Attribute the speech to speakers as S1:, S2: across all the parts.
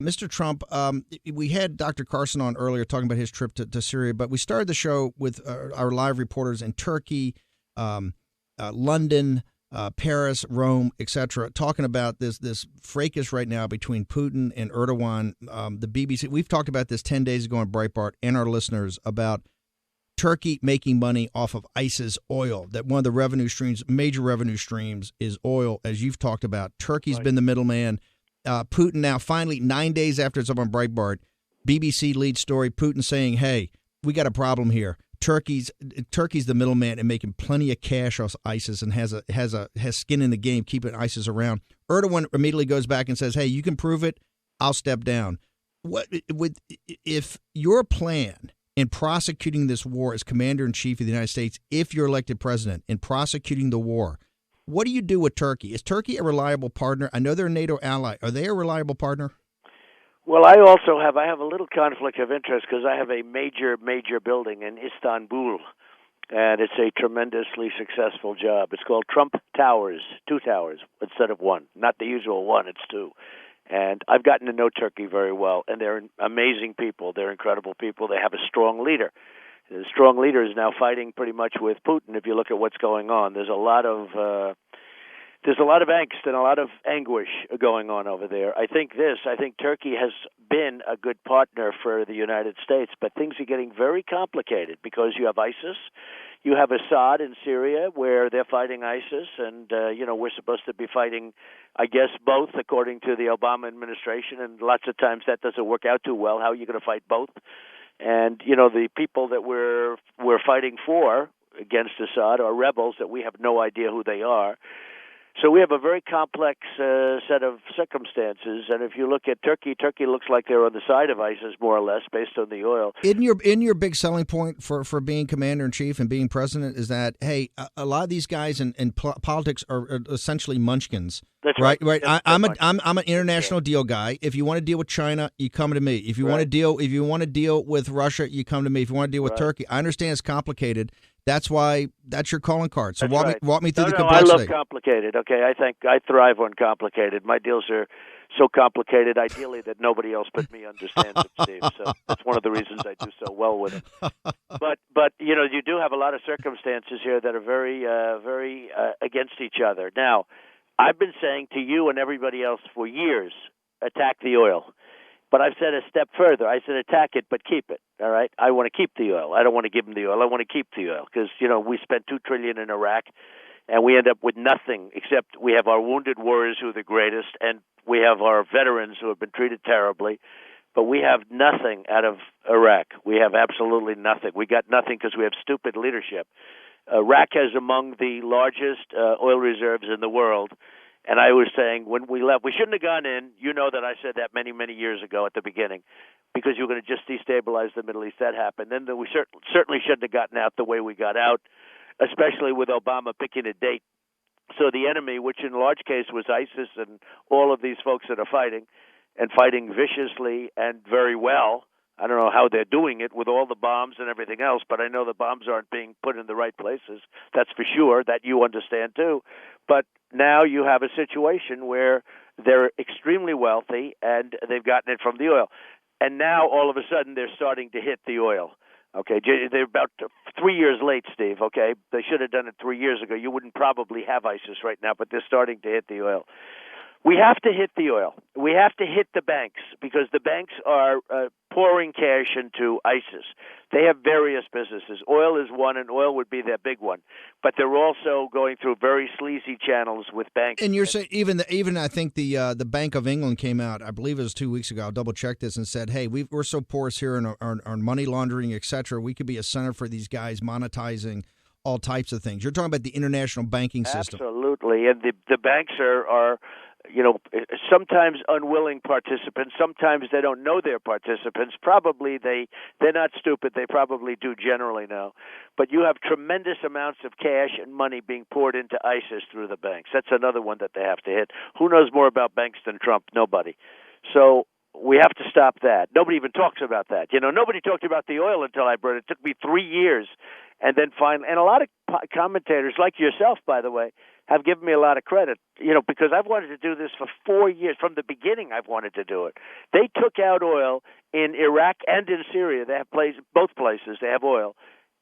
S1: Mr. Trump, we had Dr. Carson on earlier talking about his trip to Syria, but we started the show with our live reporters in Turkey, London, Paris, Rome, etc., talking about this fracas right now between Putin and Erdogan. The BBC, we've talked about this 10 days ago on Breitbart, and our listeners about Turkey making money off of ISIS oil, that one of the revenue streams, major revenue streams, is oil, as you've talked about. Turkey's been the middleman. Putin now, finally, 9 days after it's up on Breitbart, BBC lead story, Putin saying, hey, we got a problem here. Turkey's the middleman and making plenty of cash off ISIS and has skin in the game, keeping ISIS around. Erdogan immediately goes back and says, hey, you can prove it, I'll step down. If your plan in prosecuting this war as commander-in-chief of the United States, if you're elected president, in prosecuting the war, what do you do with Turkey? Is Turkey a reliable partner? I know they're a NATO ally. Are they a reliable partner?
S2: Well, I have a little conflict of interest because I have a major building in Istanbul, and it's a tremendously successful job. It's called Trump Towers, 2 towers instead of 1. Not the usual 1, it's 2. And I've gotten to know Turkey very well, and they're amazing people. They're incredible people. They have a strong leader. The strong leader is now fighting pretty much with Putin. If you look at what's going on, there's a lot of angst and a lot of anguish going on over there. I think Turkey has been a good partner for the United States, but things are getting very complicated because you have ISIS, you have Assad in Syria where they're fighting ISIS, and we're supposed to be fighting, I guess, both according to the Obama administration, and lots of times that doesn't work out too well. How are you going to fight both? And, the people that we're fighting for against Assad are rebels that we have no idea who they are. So we have a very complex set of circumstances. And if you look at Turkey, Turkey looks like they're on the side of ISIS, more or less, based on the oil.
S1: In your big selling point for being commander-in-chief and being president is that, hey, a lot of these guys in politics are essentially munchkins.
S2: That's right.
S1: Right. I'm an international deal guy. If you want to deal with China, you come to me. If you want to deal with Russia, you come to me. If you want to deal with Turkey, I understand it's complicated. That's your calling card. So walk me through the complexity.
S2: I love complicated. Okay, I think I thrive on complicated. My deals are so complicated, ideally, that nobody else but me understands it, Steve. So that's one of the reasons I do so well with it. But you do have a lot of circumstances here that are very against each other. Now, I've been saying to you and everybody else for years, attack the oil. But I've said a step further. I said attack it, but keep it. All right? I want to keep the oil. I don't want to give them the oil. I want to keep the oil because, we spent $2 trillion in Iraq, and we end up with nothing except we have our wounded warriors who are the greatest, and we have our veterans who have been treated terribly. But we have nothing out of Iraq. We have absolutely nothing. We got nothing because we have stupid leadership. Iraq has among the largest oil reserves in the world. And I was saying when we left, we shouldn't have gone in. You know that I said that many, many years ago at the beginning because you were going to just destabilize the Middle East. That happened. Then we certainly shouldn't have gotten out the way we got out, especially with Obama picking a date. So the enemy, which in large case was ISIS and all of these folks that are fighting and fighting viciously and very well. I don't know how they're doing it with all the bombs and everything else, but I know the bombs aren't being put in the right places. That's for sure. That you understand too. But now you have a situation where they're extremely wealthy and they've gotten it from the oil. And now all of a sudden they're starting to hit the oil. Okay, they're about 3 years late, Steve, okay? They should have done it 3 years ago. You wouldn't probably have ISIS right now, but they're starting to hit the oil. We have to hit the oil. We have to hit the banks because the banks are pouring cash into ISIS. They have various businesses. Oil is one, and oil would be their big one. But they're also going through very sleazy channels with banks.
S1: And you're saying even I think the Bank of England came out, I believe it was 2 weeks ago, I'll double check this, and said, hey, we're so porous here in our money laundering, et cetera. We could be a center for these guys monetizing all types of things. You're talking about the international banking system.
S2: Absolutely. And the banks are sometimes unwilling participants. Sometimes they don't know they're participants. Probably they're not stupid. They probably do generally know. But you have tremendous amounts of cash and money being poured into ISIS through the banks. That's another one that they have to hit. Who knows more about banks than Trump? Nobody. So we have to stop that. Nobody even talks about that. Nobody talked about the oil until I brought it. It took me 3 years. And then finally, and a lot of commentators, like yourself, by the way, have given me a lot of credit, because I've wanted to do this for 4 years. From the beginning, I've wanted to do it. They took out oil in Iraq and in Syria. They have both places. They have oil.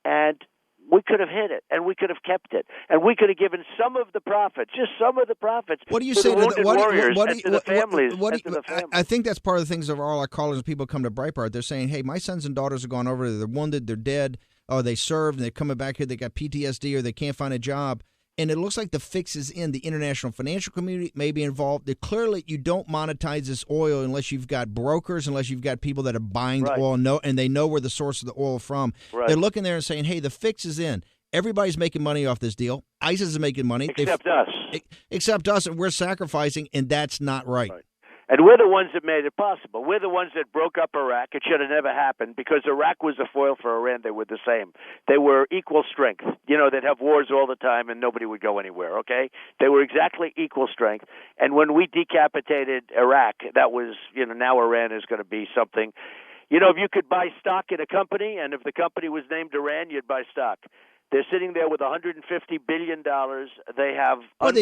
S2: And we could have hit it, and we could have kept it, and we could have given some of the profits, just some of the profits.
S1: What do you say to the
S2: warriors and to the families?
S1: I think that's part of the things of all our callers and people come to Breitbart. They're saying, "Hey, my sons and daughters have gone over there. They're wounded. They're dead. Oh, they served, and they're coming back here. They got PTSD, or they can't find a job." And it looks like the fix is in. The international financial community may be involved. Clearly, you don't monetize this oil unless you've got brokers, unless you've got people that are buying the oil and they know where the source of the oil from.
S2: Right.
S1: They're looking there and saying, hey, the fix is in. Everybody's making money off this deal. ISIS is making money.
S2: Except us.
S1: Except us, and we're sacrificing, and that's not right.
S2: And we're the ones that made it possible. We're the ones that broke up Iraq. It should have never happened because Iraq was a foil for Iran. They were the same. They were equal strength. They'd have wars all the time and nobody would go anywhere, okay? They were exactly equal strength. And when we decapitated Iraq, that was, now Iran is going to be something. If you could buy stock in a company, and if the company was named Iran, you'd buy stock. They're sitting there with $150 billion. They have.
S1: Well,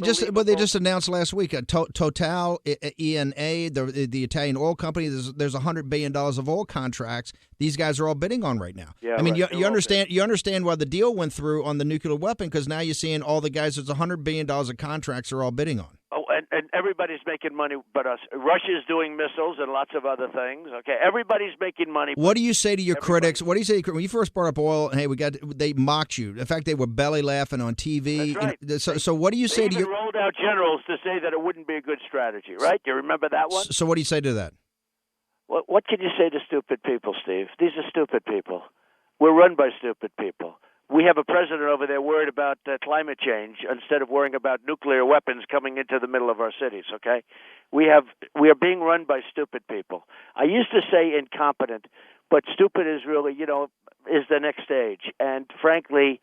S1: they just announced last week Total, ENA, the Italian oil company. There's $100 billion of oil contracts. These guys are all bidding on right now.
S2: Yeah,
S1: I mean, you understand why the deal went through on the nuclear weapon, because now you're seeing all the guys. There's $100 billion of contracts are all bidding on.
S2: Oh, and everybody's making money but us. Russia's doing missiles and lots of other things. Okay, everybody's making money.
S1: What do you say to your critics? What do you say when you first brought up oil? Hey, they mocked you. In fact, they were belly laughing on TV.
S2: That's right.
S1: So what do you say to your?
S2: They rolled out generals to say that it wouldn't be a good strategy, right? Do you remember that one?
S1: So what do you say to that?
S2: What can you say to stupid people, Steve? These are stupid people. We're run by stupid people. We have a president over there worried about climate change instead of worrying about nuclear weapons coming into the middle of our cities, okay? We are being run by stupid people. I used to say incompetent, but stupid is really, is the next stage. And frankly,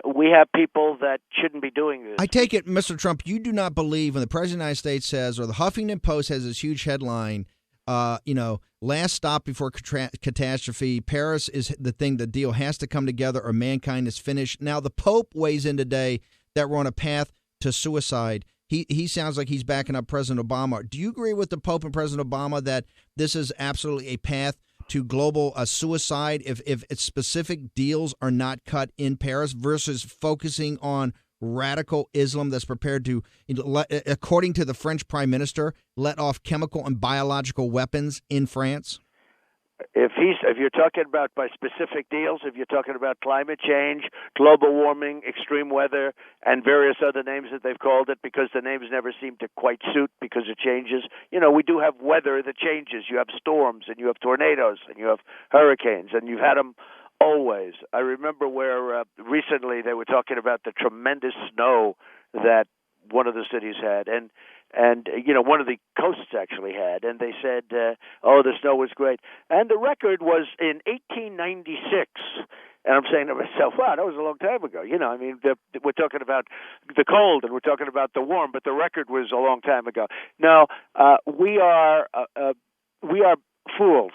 S2: we have people that shouldn't be doing this.
S1: I take it, Mr. Trump, you do not believe when the President of the United States says, or the Huffington Post has this huge headline, last stop before catastrophe. Paris is the deal has to come together or mankind is finished. Now, the Pope weighs in today that we're on a path to suicide. He sounds like he's backing up President Obama. Do you agree with the Pope and President Obama that this is absolutely a path to global suicide if specific deals are not cut in Paris versus focusing on radical Islam that's prepared to, according to the French prime minister, let off chemical and biological weapons in France?
S2: If you're talking about by specific deals, if you're talking about climate change, global warming, extreme weather, and various other names that they've called it, because the names never seem to quite suit because it changes. We do have weather that changes. You have storms, and you have tornadoes, and you have hurricanes, and you've had them always. I remember where recently they were talking about the tremendous snow that one of the cities had, and one of the coasts actually had, and they said, the snow was great. And the record was in 1896. And I'm saying to myself, wow, that was a long time ago. We're talking about the cold and we're talking about the warm, but the record was a long time ago. No, we are fools.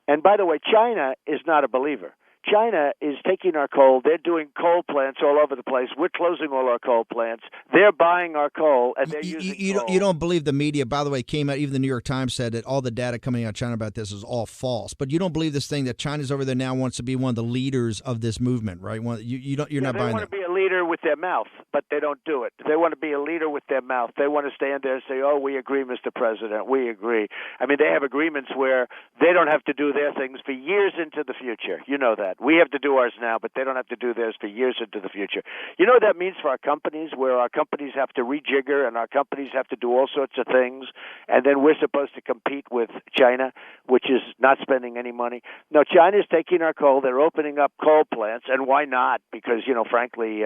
S2: And by the way, China is not a believer. China is taking our coal. They're doing coal plants all over the place. We're closing all our coal plants. They're buying our coal, and they're using coal.
S1: You don't believe the media, by the way, came out, even the New York Times said that all the data coming out of China about this is all false. But you don't believe this thing that China's over there now wants to be one of the leaders of this movement, right? You're not buying that.
S2: They want to be a leader with their mouth, but they don't do it. They want to be a leader with their mouth. They want to stand there and say, we agree, Mr. President, we agree. I mean, they have agreements where they don't have to do their things for years into the future. You know that. We have to do ours now, but they don't have to do theirs for years into the future. You know what that means for our companies, where our companies have to rejigger and our companies have to do all sorts of things, and then we're supposed to compete with China, which is not spending any money. No, China's taking our coal. They're opening up coal plants, and why not? Because, frankly,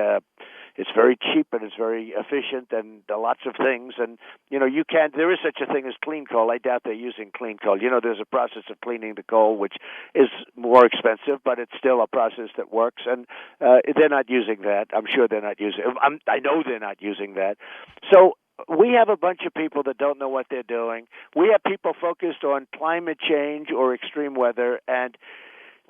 S2: it's very cheap and it's very efficient and lots of things. And, there is such a thing as clean coal. I doubt they're using clean coal. There's a process of cleaning the coal, which is more expensive, but it's still a process that works. And they're not using that. I'm sure they're not using it. I know they're not using that. So we have a bunch of people that don't know what they're doing. We have people focused on climate change or extreme weather, and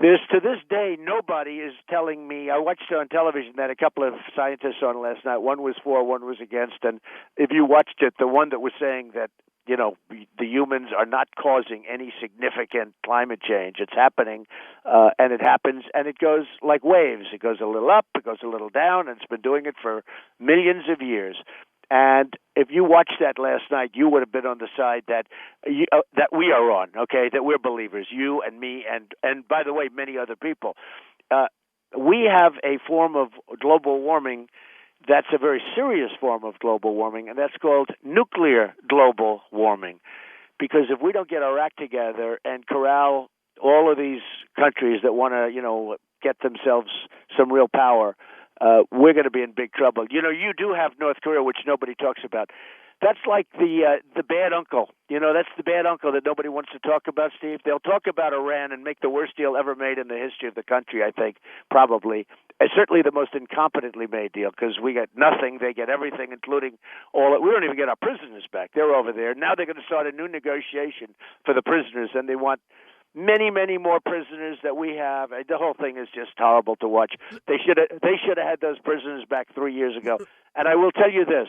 S2: There's, to this day, nobody is telling me. I watched on television that a couple of scientists on last night. One was for, one was against. And if you watched it, the one that was saying that, the humans are not causing any significant climate change. It's happening, and it happens, and it goes like waves. It goes a little up, it goes a little down, and it's been doing it for millions of years. And if you watched that last night, you would have been on the side that we are on, okay, that we're believers, you and me, and by the way, many other people. We have a form of global warming that's a very serious form of global warming, and that's called nuclear global warming. Because if we don't get our act together and corral all of these countries that want to, get themselves some real power, we're going to be in big trouble. You do have North Korea, which nobody talks about. That's like the bad uncle. That's the bad uncle that nobody wants to talk about, Steve. They'll talk about Iran and make the worst deal ever made in the history of the country, I think, probably. And certainly the most incompetently made deal, because we get nothing. They get everything, including we don't even get our prisoners back. They're over there. Now they're going to start a new negotiation for the prisoners, and they want many, many more prisoners that we have. The whole thing is just horrible to watch. They should have had those prisoners back 3 years ago. And I will tell you this.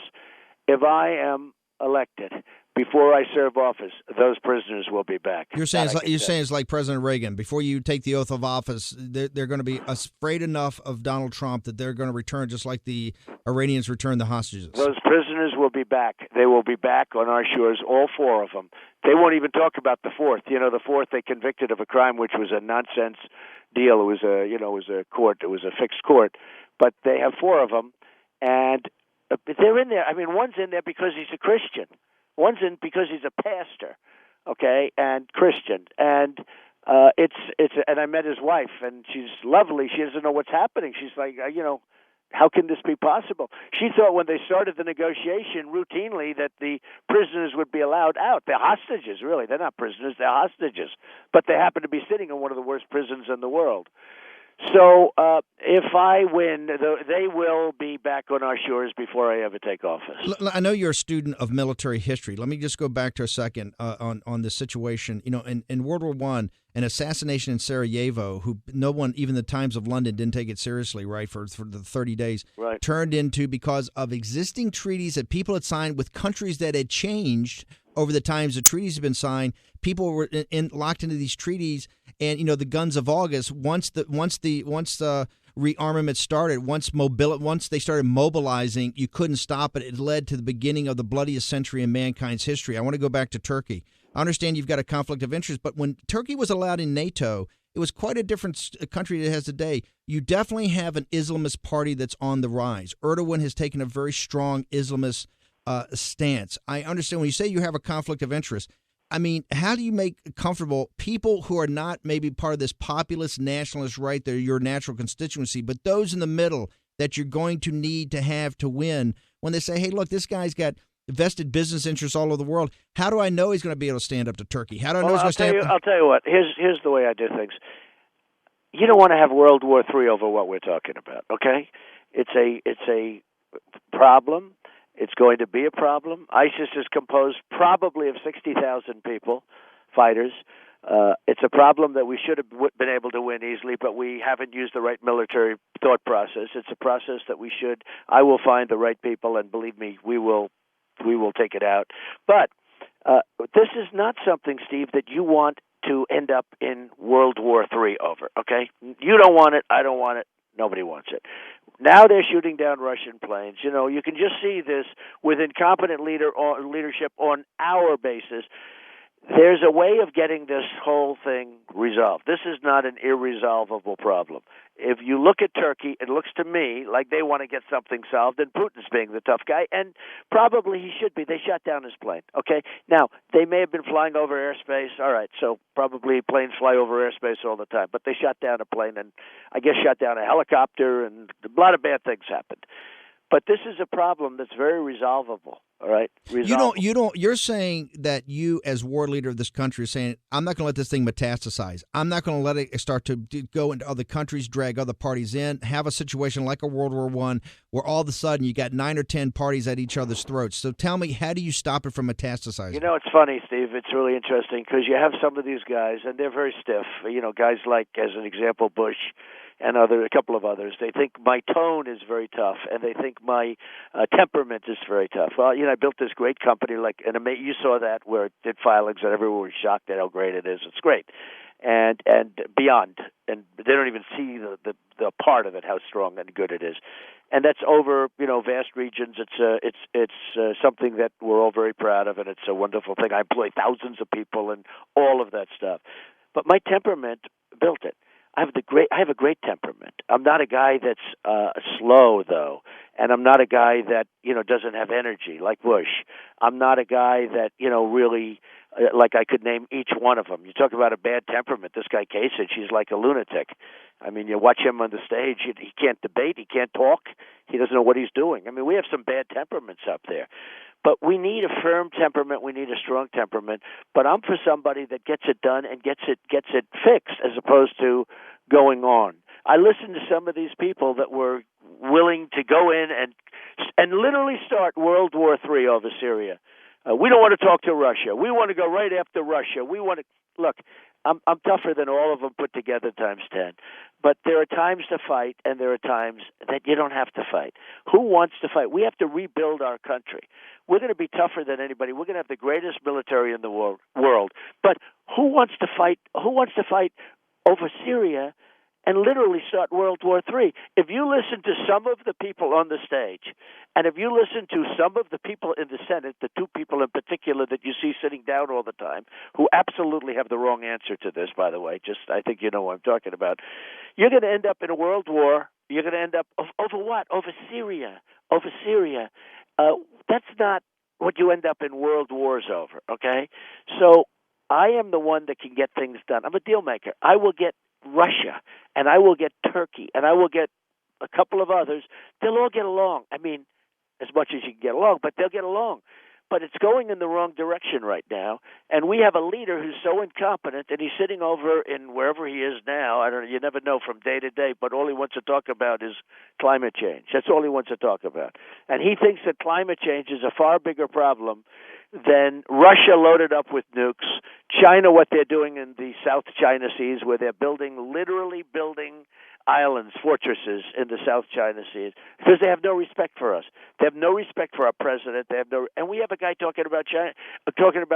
S2: If I am elected, before I serve office, those prisoners will be back.
S1: You're saying it's like President Reagan. Before you take the oath of office, they're going to be afraid enough of Donald Trump that they're going to return just like the Iranians returned the hostages.
S2: Those prisoners will be back. They will be back on our shores, all four of them. They won't even talk about the fourth. The fourth they convicted of a crime which was a nonsense deal. It was a court. It was a fixed court. But they have four of them, and they're in there. I mean, one's in there because he's a Christian. One's in because he's a pastor, okay, and Christian. And and I met his wife, and she's lovely. She doesn't know what's happening. She's like, how can this be possible? She thought when they started the negotiation routinely that the prisoners would be allowed out. They're hostages, really. They're not prisoners. They're hostages. But they happen to be sitting in one of the worst prisons in the world. So if I win, they will be back on our shores before I ever take office.
S1: I know you're a student of military history. Let me just go back to a second on this situation. In World War I, an assassination in Sarajevo, who no one, even the Times of London, didn't take it seriously, right, for the 30 days,
S2: right,
S1: turned into, because of existing treaties that people had signed with countries that had changed over the times the treaties have been signed. People were locked into these treaties, and the guns of August. Once the rearmament started, once they started mobilizing, you couldn't stop it. It led to the beginning of the bloodiest century in mankind's history. I want to go back to Turkey. I understand you've got a conflict of interest, but when Turkey was allowed in NATO, it was quite a different country than it has today. You definitely have an Islamist party that's on the rise. Erdogan has taken a very strong Islamist stance. I understand when you say you have a conflict of interest. I mean, how do you make comfortable people who are not maybe part of this populist nationalist right? They're your natural constituency, but those in the middle that you're going to need to have to win when they say, hey, look, this guy's got vested business interests all over the world. How do I know he's going to be able to stand up to Turkey? How do I know he's going to stand up?
S2: I'll tell you what. Here's the way I do things. You don't want to have World War III over what we're talking about, okay? It's a problem. It's going to be a problem. ISIS is composed probably of 60,000 people, fighters. It's a problem that we should have been able to win easily, but we haven't used the right military thought process. It's a process that I will find the right people, and believe me, we will take it out. But this is not something, Steve, that you want to end up in World War III over, okay? You don't want it. I don't want it. Nobody wants it. Now they're shooting down Russian planes. You can just see this with incompetent leadership on our basis. There's a way of getting this whole thing resolved. This is not an irresolvable problem. If you look at Turkey, it looks to me like they want to get something solved, and Putin's being the tough guy, and probably he should be. They shot down his plane, okay? Now, they may have been flying over airspace. All right, so probably planes fly over airspace all the time, but they shot down a plane and I guess shot down a helicopter, and a lot of bad things happened. But this is a problem that's very resolvable, all right?
S1: You're saying that you, as war leader of this country, are saying, I'm not going to let this thing metastasize. I'm not going to let it start to go into other countries, drag other parties in, have a situation like a World War I where all of a sudden you got 9 or 10 parties at each other's throats. So tell me, how do you stop it from metastasizing?
S2: You know, it's funny, Steve. It's really interesting because you have some of these guys, and they're very stiff. You know, guys like, as an example, Bush and a couple of others. They think my tone is very tough, and they think my temperament is very tough. Well, you know, I built this great company, you saw that where it did filings, and everyone was shocked at how great it is. It's great, and beyond, and they don't even see the part of it, how strong and good it is. And that's over, you know, vast regions. It's something that we're all very proud of, and it's a wonderful thing. I employ thousands of people and all of that stuff. But my temperament built it. I have a great temperament. I'm not a guy that's slow, though, and I'm not a guy that, you know, doesn't have energy like Bush. I'm not a guy that, you know, really like I could name each one of them. You talk about a bad temperament. This guy Kasich, he's like a lunatic. I mean, you watch him on the stage, he can't debate, he can't talk, he doesn't know what he's doing. I mean, we have some bad temperaments up there. But we need a firm temperament, we need a strong temperament, but I'm for somebody that gets it done and gets it fixed as opposed to going on. I listened to some of these people that were willing to go in and literally start World War III over Syria. We don't want to talk to Russia. We want to go right after Russia. We want to look. I'm tougher than all of them put together times 10. But there are times to fight, and there are times that you don't have to fight. Who wants to fight? We have to rebuild our country. We're going to be tougher than anybody. We're going to have the greatest military in the world. But who wants to fight? Who wants to fight over Syria and literally start World War III? If you listen to some of the people on the stage, and if you listen to some of the people in the Senate, the two people in particular that you see sitting down all the time, who absolutely have the wrong answer to this, by the way, I think you know what I'm talking about, you're going to end up in a world war. You're going to end up over what? Over Syria. Over Syria. That's not what you end up in world wars over, okay? So I am the one that can get things done. I'm a deal maker. I will get Russia, and I will get Turkey, and I will get a couple of others. They'll all get along. I mean, as much as you can get along, but they'll get along. But it's going in the wrong direction right now, and we have a leader who's so incompetent, and he's sitting over in wherever he is now. You never know from day to day, but all he wants to talk about is climate change. That's all he wants to talk about. And he thinks that climate change is a far bigger problem than Russia loaded up with nukes, China, what they're doing in the South China Seas, where they're literally building islands, fortresses in the South China Seas, because they have no respect for us. They have no respect for our president. And we have a guy talking about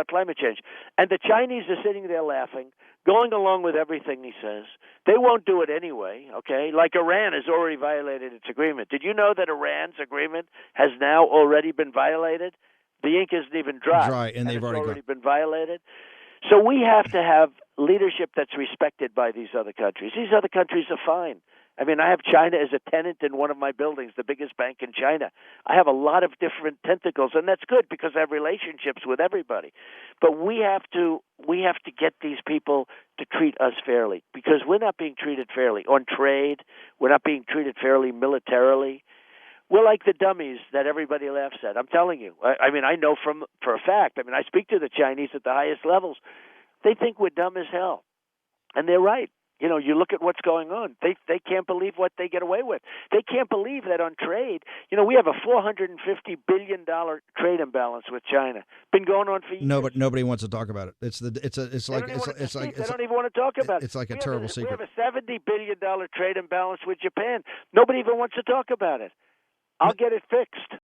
S2: climate change. And the Chinese are sitting there laughing, going along with everything he says. They won't do it anyway, okay? Like Iran has already violated its agreement. Did you know that Iran's agreement has now already been violated? The ink isn't even dry,
S1: and they've
S2: already been violated. So we have to have leadership that's respected by these other countries. These other countries are fine. I mean, I have China as a tenant in one of my buildings, the biggest bank in China. I have a lot of different tentacles, and that's good because I have relationships with everybody. But we have to get these people to treat us fairly because we're not being treated fairly on trade. We're not being treated fairly militarily. We're like the dummies that everybody laughs at. I'm telling you. I mean, I know for a fact. I mean, I speak to the Chinese at the highest levels. They think we're dumb as hell, and they're right. You know, you look at what's going on. They can't believe what they get away with. They can't believe that on trade. You know, we have a $450 billion trade imbalance with China. Been going on for years.
S1: No, but nobody wants to talk about it. They don't even want
S2: to talk about it.
S1: It's like a terrible secret.
S2: We have a $70 billion trade imbalance with Japan. Nobody even wants to talk about it. I'll get it fixed.